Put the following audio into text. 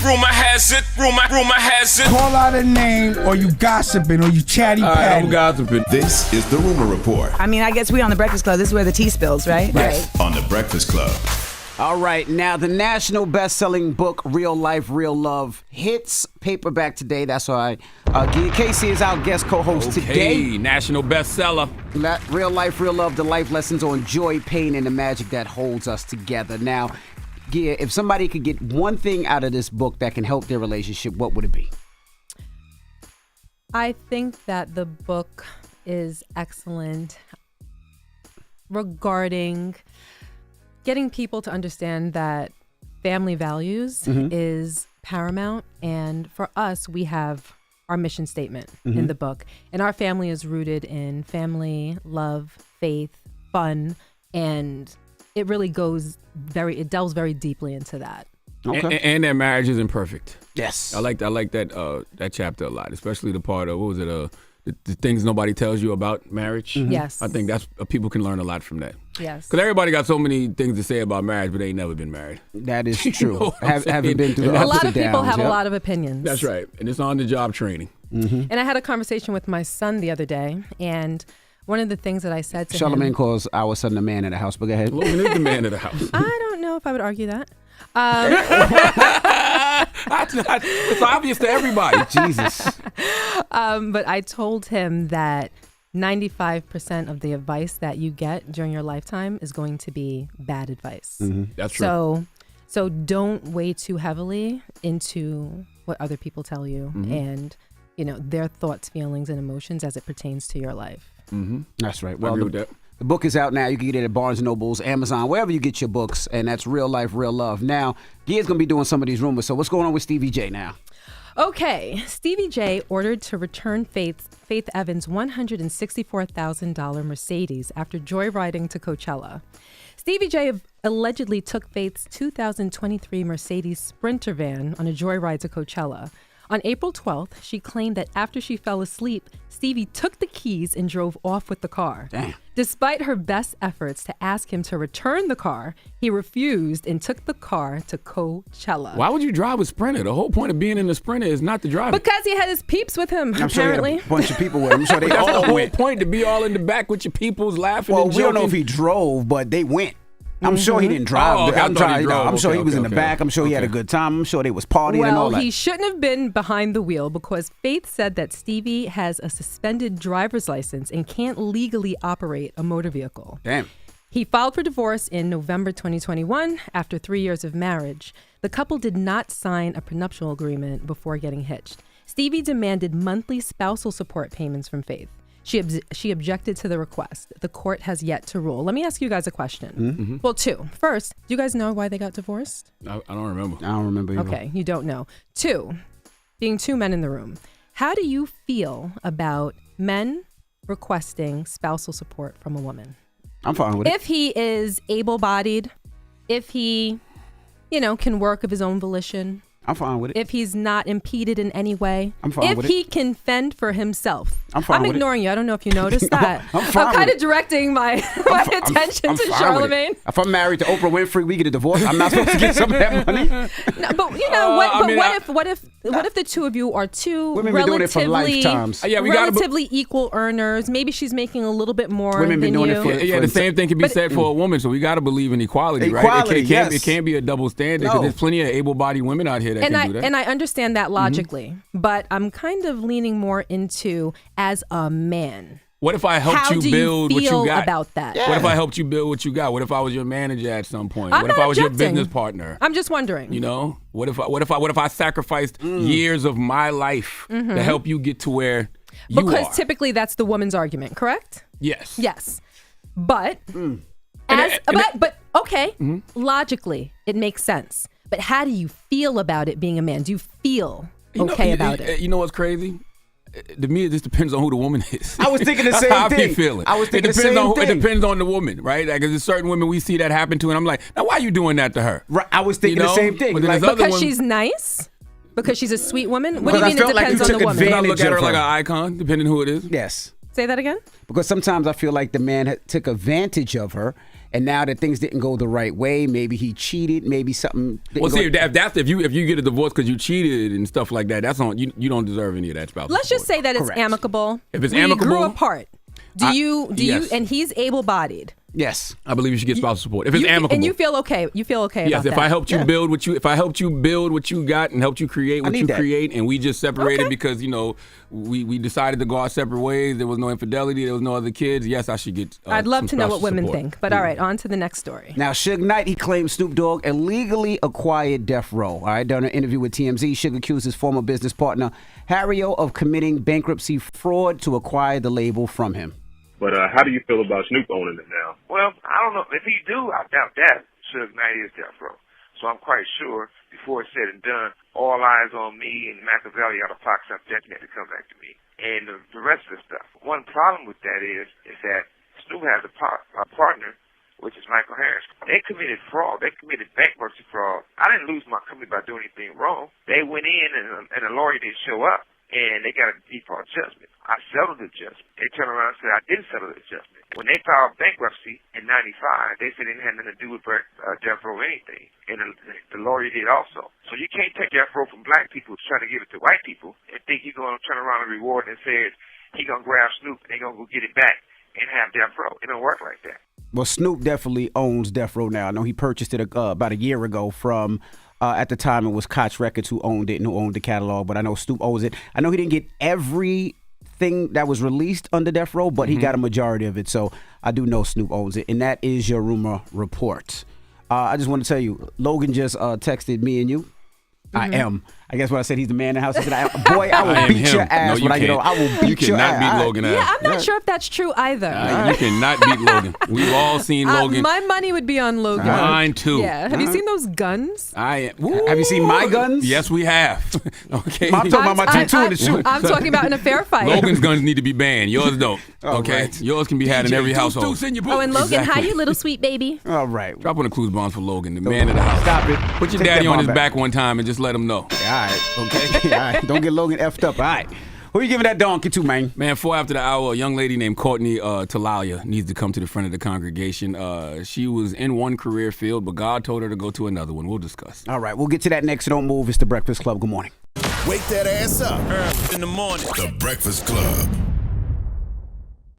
Rumor has it. Rumor has it. Call out a name, or you gossiping, or you chatty patty. I'm gossiping. This is the Rumor Report. I mean, I guess we on the Breakfast Club. This is where the tea spills, right? Yes, on the Breakfast Club. All right, now the national best-selling book, Real Life, Real Love, hits paperback today. That's why Casey is our guest co-host today. National bestseller. Real Life, Real Love, the life lessons on joy, pain, and the magic that holds us together. Now, Gia, if somebody could get one thing out of this book that can help their relationship, what would it be? I think that the book is excellent regarding getting people to understand that family values is paramount. And for us, we have our mission statement in the book. And our family is rooted in family, love, faith, fun, and it really it delves very deeply into that. Okay. And that marriage isn't perfect. Yes. I like that chapter a lot, especially the part of, what was it, the things nobody tells you about marriage. Yes. I think that's people can learn a lot from that. Yes. Because everybody got so many things to say about marriage, but they ain't never been married. That is true. You know what I'm Haven't been through the A ups lot and of people downs, have yep. a lot of opinions. That's right. And it's on the job training. And I had a conversation with my son the other day, and one of the things that I said to Charlamagne him... calls our son the man of the house, but go ahead. Logan is the man of the house. I don't know if I would argue that. It's obvious to everybody. Jesus. But I told him that 95% of the advice that you get during your lifetime is going to be bad advice. That's true. So don't weigh too heavily into what other people tell you and, their thoughts, feelings, and emotions as it pertains to your life. That's right. I Well, agree with that. the book is out now. You can get it at Barnes & Nobles, Amazon, wherever you get your books, and that's Real Life, Real Love. Now, Gia's going to be doing some of these rumors, so what's going on with Stevie J now? Okay, Stevie J ordered to return Faith Evans' $164,000 Mercedes after joyriding to Coachella. Stevie J allegedly took Faith's 2023 Mercedes Sprinter van on a joyride to Coachella. On April 12th, she claimed that after she fell asleep, Stevie took the keys and drove off with the car. Damn. Despite her best efforts to ask him to return the car, he refused and took the car to Coachella. Why would you drive a Sprinter? The whole point of being in the Sprinter is not to drive it. Because he had his peeps with him, I'm sure apparently. he had a bunch of people with him. I'm sure they That's the all whole went. point, to be all in the back with your peoples laughing Well, and we don't know joking. if he drove, but they went. I'm sure he didn't drive. Oh, okay, I thought he drove. I'm sure Okay, he was in okay, the back. I'm sure he had a okay. good time. I'm sure they was partying and all Well, that. he shouldn't have been behind the wheel because Faith said that Stevie has a suspended driver's license and can't legally operate a motor vehicle. Damn. He filed for divorce in November 2021 after 3 years of marriage. The couple did not sign a prenuptial agreement before getting hitched. Stevie demanded monthly spousal support payments from Faith. She objected to the request. The court has yet to rule. Let me ask you guys a question. Well, two. First, do you guys know why they got divorced? I don't remember. I don't remember either. Okay, you don't know. Two, being two men in the room. How do you feel about men requesting spousal support from a woman? I'm fine with it. If he is able-bodied, if he, can work of his own volition, I'm fine with it. if he's not impeded in any way, I'm fine if with he can fend for himself. I'm fine with it. ignoring you. I don't know if you noticed that. I'm fine kind with of directing my attention I'm to fine with it. Charlamagne. If I'm married to Oprah Winfrey, we get a divorce. I'm not supposed to get some of that money. No, but what if the two of you are two Women been doing it for lifetimes. Yeah, we gotta- relatively equal earners? Maybe she's making a little bit more Women been than doing you. it for- Yeah, the same thing can be said for a woman, so we got to believe in equality, right? Equality, It yes. can't be a double standard because No. there's plenty of able-bodied women out here that can do that. And I understand that logically, but I'm kind of leaning more into as a man. What if I helped How you do build you what feel you got? about that? What if I helped you build what you got? What if I was your manager at some point? I'm what if not I was your objecting. business partner? I'm just wondering. What if I sacrificed years of my life to help you get to where you Because are? typically that's the woman's argument, correct? Yes. Yes. But okay, logically it makes sense. But how do you feel about it being a man? Do you feel okay about it? You know what's crazy? To me, it just depends on who the woman is. I was thinking the That's same how I thing. be feeling. I was thinking it the depends same on thing. It depends on the woman, right? Like, there's certain women we see that happen to, and I'm like, now why are you doing that to her? Right, I was thinking You the know? same thing. But then Like, there's other Because women- she's nice? Because she's a sweet woman? What Because do you I mean it felt like depends you on the took woman? And I look advantage at her of like her. an icon, depending who it is. yes. Say that again? Because sometimes I feel like the man took advantage of her, and now that things didn't go the right way, maybe he cheated, maybe something. Well, see, if you get a divorce because you cheated and stuff like that, that's on you. You don't deserve any of that spousal Let's just support. say that it's Correct. amicable. If it's we amicable, grew apart. Do you? yes. And he's able-bodied. Yes, I believe you should get spousal support. If it's amicable, and you feel okay. You feel okay. yes, about if that. I helped you build what you got and helped you create what need you that. create, and we just separated Okay. because we decided to go our separate ways. There was no infidelity. There was no other kids. Yes, I should get. I'd love some to know what spousal women support. think. But all right, on to the next story. Now, Suge Knight, he claims Snoop Dogg illegally acquired Death Row. All right, during an interview with TMZ, Suge accused his former business partner, Harrio, of committing bankruptcy fraud to acquire the label from him. But how do you feel about Snoop owning it now? Well, I don't know. If he do, I doubt that. Suge Knight is Death Row. So I'm quite sure, before it's said and done, all eyes on me and Machiavelli out of Fox up definitely to come back to me. And the rest of the stuff. One problem with that is that Snoop has a partner, which is Michael Harris. They committed fraud. They committed bankruptcy fraud. I didn't lose my company by doing anything wrong. They went in and a lawyer didn't show up. And they got a default judgment. I settled the judgment. They turned around and said I didn't settle the judgment. When they filed bankruptcy in '95, they said it had nothing to do with Death Row or anything. And the lawyer did also. So you can't take Death Row from black people trying to give it to white people and think you're going to turn around and reward and say he going to grab Snoop and they going to go get it back and have Death Row. It don't work like that. Well, Snoop definitely owns Death Row now. I know he purchased it about a year ago from, at the time, it was Koch Records who owned it and who owned the catalog. But I know Snoop owns it. I know he didn't get everything that was released under Death Row, but he got a majority of it. So I do know Snoop owns it. And that is your rumor report. I just want to tell you, Logan just texted me and you. I guess when I said he's the man in the house, he said, boy, I will beat your ass when I get on. I will beat You your cannot ass. beat Logan ass. Yeah, I'm not sure if that's true either. You cannot beat Logan. We've all seen Logan. My money would be on Logan. Mine too. Yeah. Have you seen those guns? Have you seen my guns? Yes, we have. Okay. I'm talking about my tattoo in the shoe. I'm talking about in a fair fight. Logan's guns need to be banned. Yours don't. Okay. right. Yours can be had in every household. Oh, and Logan, hi, you little sweet baby. All right. Drop on the clues bombs for Logan, the man of the house. Stop it. Put your Take daddy that on bomb his back. back one time and just let him know. All right. Okay. All right. Don't get Logan effed up. All right. Who you giving that donkey to, man? Man, 4 after the hour, a young lady named Courtney Talalia needs to come to the front of the congregation. She was in one career field, but God told her to go to another one. We'll discuss. All right. We'll get to that next. So don't move. It's the Breakfast Club. Good morning. Wake that ass up. In the morning. The Breakfast Club.